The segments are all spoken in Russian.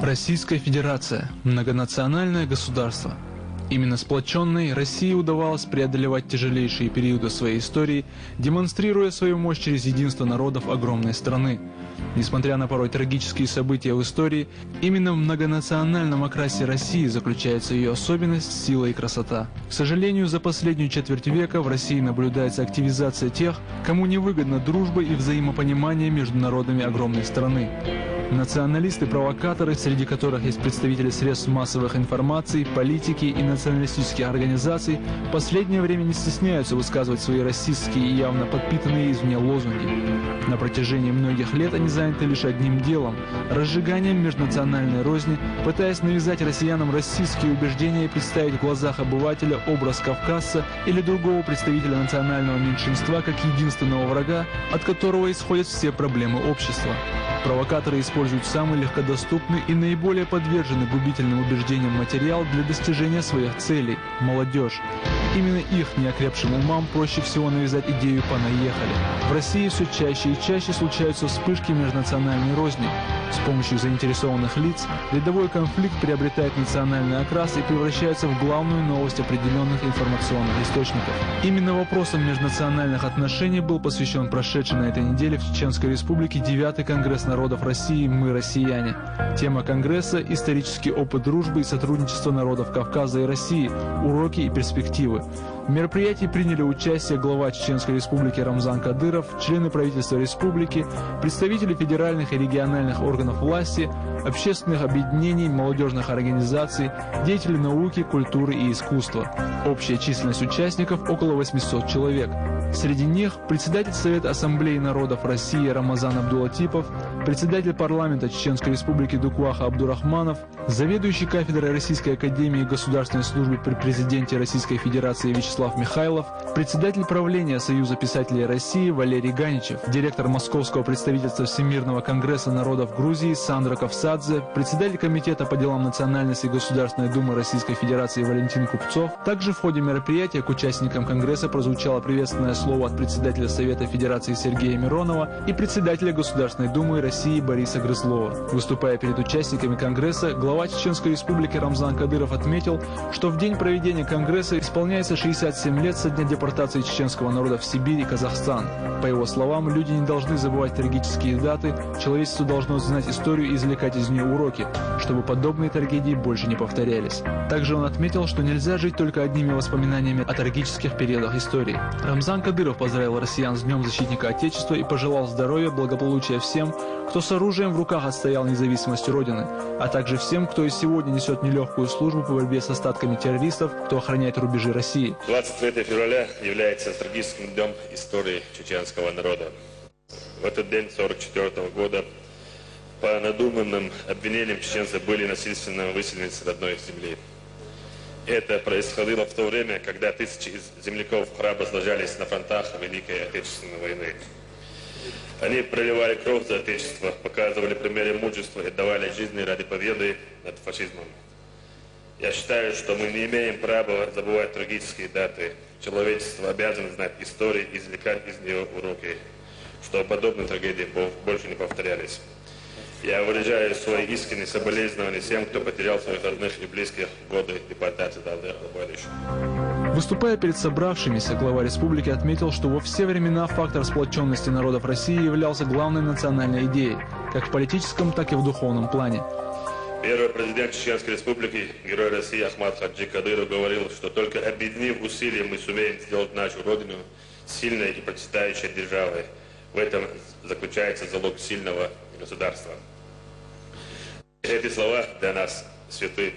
Российская Федерация – многонациональное государство. Именно сплоченной России удавалось преодолевать тяжелейшие периоды своей истории, демонстрируя свою мощь через единство народов огромной страны. Несмотря на порой трагические события в истории, именно в многонациональном окрасе России заключается ее особенность, сила и красота. К сожалению, за последнюю четверть века в России наблюдается активизация тех, кому невыгодна дружба и взаимопонимание между народами огромной страны. Националисты-провокаторы, среди которых есть представители средств массовых информаций, политики и националистических организаций, в последнее время не стесняются высказывать свои расистские и явно подпитанные извне лозунги. На протяжении многих лет они заняты лишь одним делом – разжиганием межнациональной розни, пытаясь навязать россиянам расистские убеждения и представить в глазах обывателя образ кавказца или другого представителя национального меньшинства как единственного врага, от которого исходят все проблемы общества. Провокаторы используют самый легкодоступный и наиболее подверженный губительным убеждениям материал для достижения своих целей – молодежь. Именно их неокрепшим умам проще всего навязать идею «понаехали». В России все чаще и чаще случаются вспышки межнациональной розни. С помощью заинтересованных лиц рядовой конфликт приобретает национальный окрас и превращается в главную новость определенных информационных источников. Именно вопросам межнациональных отношений был посвящен прошедший на этой неделе в Чеченской Республике 9-й Конгресс народов России «Мы, россияне». Тема Конгресса – исторический опыт дружбы и сотрудничества народов Кавказа и России, уроки и перспективы. В мероприятии приняли участие глава Чеченской Республики Рамзан Кадыров, члены правительства республики, представители федеральных и региональных органов власти, общественных объединений, молодежных организаций, деятели науки, культуры и искусства. Общая численность участников – около 800 человек. Среди них председатель Совета Ассамблеи народов России Рамазан Абдулатипов, председатель парламента Чеченской Республики Дукваха Абдурахманов, заведующий кафедрой Российской академии государственной службы при президенте Российской Федерации Вячеслав Михайлов, председатель правления Союза писателей России Валерий Ганичев, директор Московского представительства Всемирного конгресса народов Грузии Сандра Ковсадзе, председатель комитета по делам национальности Государственной Думы Российской Федерации Валентин Купцов. Также в ходе мероприятия к участникам Конгресса прозвучало приветственное слово от председателя Совета Федерации Сергея Миронова и председателя Государственной Думы России Бориса Грызлова. Выступая перед участниками Конгресса, глава Чеченской Республики Рамзан Кадыров отметил, что в день проведения Конгресса исполняется 67 лет со дня депортации чеченского народа в Сибирь и Казахстан. По его словам, люди не должны забывать трагические даты, человечество должно знать историю и извлекать из нее уроки, чтобы подобные трагедии больше не повторялись. Также он отметил, что нельзя жить только одними воспоминаниями о трагических периодах истории. Рамзан Кадыров поздравил россиян с Днем Защитника Отечества и пожелал здоровья, благополучия всем, кто с оружием в руках отстоял независимость Родины, а также всем, кто и сегодня несет нелегкую службу по борьбе с остатками террористов, кто охраняет рубежи России. 23 февраля является трагическим днем истории чеченского народа. В этот день 1944 года по надуманным обвинениям чеченцы были насильственно выселены с родной земли. Это происходило в то время, когда тысячи земляков храбро сражались на фронтах Великой Отечественной войны. Они проливали кровь за Отечество, показывали примеры мужества и давали жизни ради победы над фашизмом. Я считаю, что мы не имеем права забывать трагические даты. Человечество обязано знать историю и извлекать из нее уроки, чтобы подобные трагедии больше не повторялись. Я выражаю свои искренние соболезнования всем, кто потерял своих родных и близких в годы депортации до. Выступая перед собравшимися, глава республики отметил, что во все времена фактор сплоченности народов России являлся главной национальной идеей, как в политическом, так и в духовном плане. Первый президент Чеченской Республики, герой России Ахмад Хаджи Кадыров говорил, что только объединив усилия мы сумеем сделать нашу Родину сильной и процветающей державой. В этом заключается залог сильного государства. Эти слова для нас святы.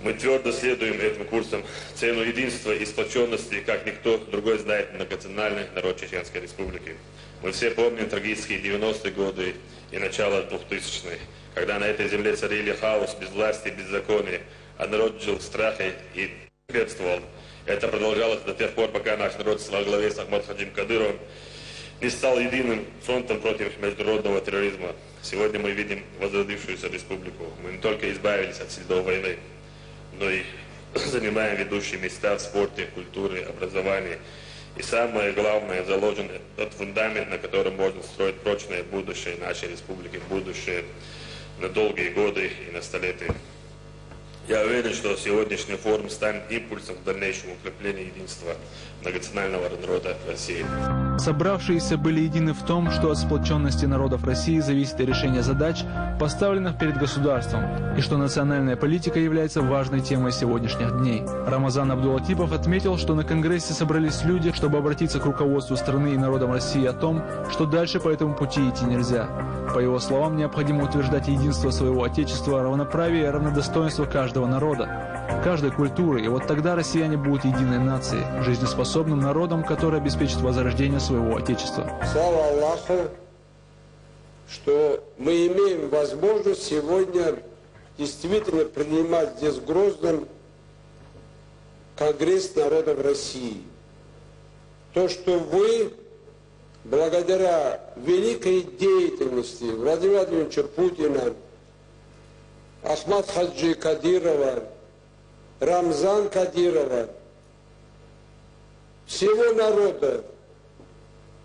Мы твердо следуем этим курсам. Цену единства и сплоченности, как никто другой, знает многонациональный народ Чеченской Республики. Мы все помним трагические 90-е годы и начало 2000-х, когда на этой земле царили хаос, безвластие, беззаконие, а народ жил в страхе и бедствовал. Это продолжалось до тех пор, пока наш народ во главе с Ахмад Хаджим Кадыровым не стал единым фронтом против международного терроризма. Сегодня мы видим возродившуюся республику. Мы не только избавились от следов войны, но и занимаем ведущие места в спорте, культуре, образовании. И самое главное, заложен тот фундамент, на котором можно строить прочное будущее нашей республики, будущее на долгие годы и на столетия. Я уверен, что сегодняшний форум станет импульсом к дальнейшему укреплению единства многонационального народа России. Собравшиеся были едины в том, что от сплоченности народов России зависит и решение задач, поставленных перед государством, и что национальная политика является важной темой сегодняшних дней. Рамазан Абдулатипов отметил, что на Конгрессе собрались люди, чтобы обратиться к руководству страны и народам России о том, что дальше по этому пути идти нельзя. По его словам, необходимо утверждать единство своего Отечества, равноправие и равнодостоинство каждого народа, каждой культуры, и вот тогда россияне будут единой нацией, жизнеспособным народом, который обеспечит возрождение своего Отечества. Слава Аллаху, что мы имеем возможность сегодня действительно принимать здесь в Грозном Конгресс народов России. То, что вы, благодаря великой деятельности Владимира Владимировича Путина, Ахмад Хаджи Кадирова, Рамзан Кадирова, всего народа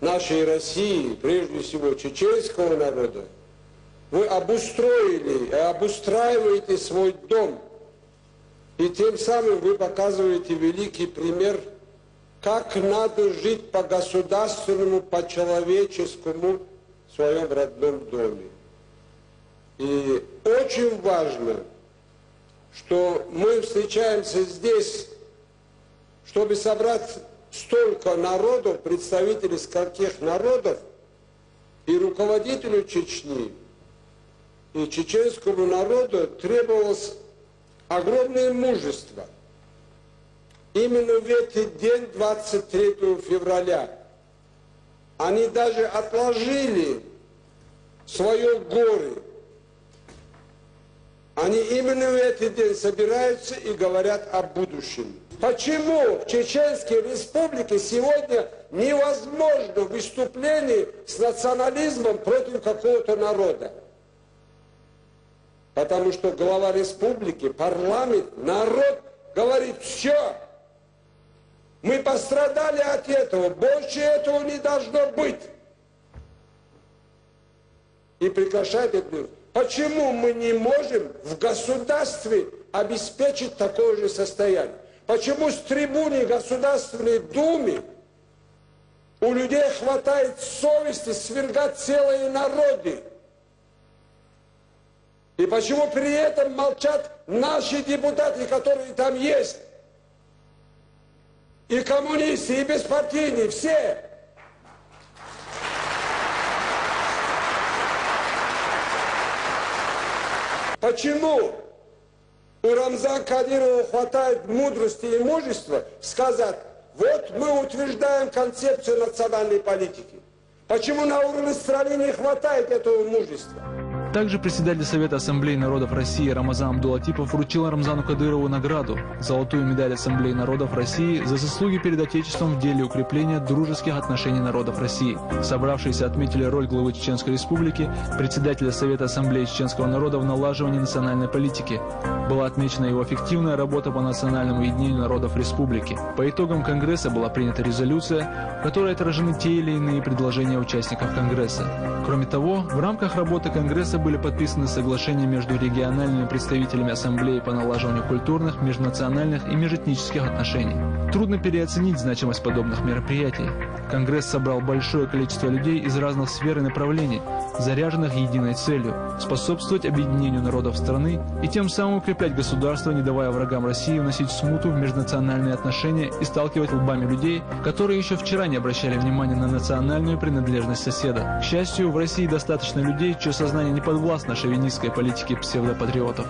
нашей России, прежде всего чеченского народа, вы обустроили и обустраиваете свой дом. И тем самым вы показываете великий пример, как надо жить по-государственному, по-человеческому в своем родном доме. И очень важно, что мы встречаемся здесь, чтобы собрать столько народов, представителей скольких народов, и руководителю Чечни, и чеченскому народу требовалось огромное мужество. Именно в этот день, 23 февраля, они даже отложили свое горе. Они именно в этот день собираются и говорят о будущем. Почему в Чеченской Республике сегодня невозможно выступление с национализмом против какого-то народа? Потому что глава республики, парламент, народ говорит: все, мы пострадали от этого, больше этого не должно быть. И прекращает это. Почему мы не можем в государстве обеспечить такое же состояние? Почему с трибуны Государственной Думы у людей хватает совести свергать целые народы? И почему при этом молчат наши депутаты, которые там есть? И коммунисты, и беспартийные, все. Почему у Рамзана Кадирова хватает мудрости и мужества сказать: вот мы утверждаем концепцию национальной политики? Почему на уровне страны не хватает этого мужества? Также председатель Совета Ассамблеи народов России Рамазан Абдулатипов вручил Рамзану Кадырову награду – золотую медаль Ассамблеи народов России за заслуги перед Отечеством в деле укрепления дружеских отношений народов России. Собравшиеся отметили роль главы Чеченской Республики, председателя Совета Ассамблеи чеченского народа в налаживании национальной политики. Была отмечена его эффективная работа по национальному единению народов Республики. По итогам Конгресса была принята резолюция, в которой отражены те или иные предложения участников Конгресса. Кроме того, в рамках работы Конгресса были подписаны соглашения между региональными представителями Ассамблеи по налаживанию культурных, межнациональных и межэтнических отношений. Трудно переоценить значимость подобных мероприятий. Конгресс собрал большое количество людей из разных сфер и направлений, заряженных единой целью – способствовать объединению народов страны и тем самым укреплять государство, не давая врагам России вносить смуту в межнациональные отношения и сталкивать лбами людей, которые еще вчера не обращали внимания на национальную принадлежность соседа. К счастью, в России достаточно людей, чье сознание не подвластно шовинистской политике псевдопатриотов.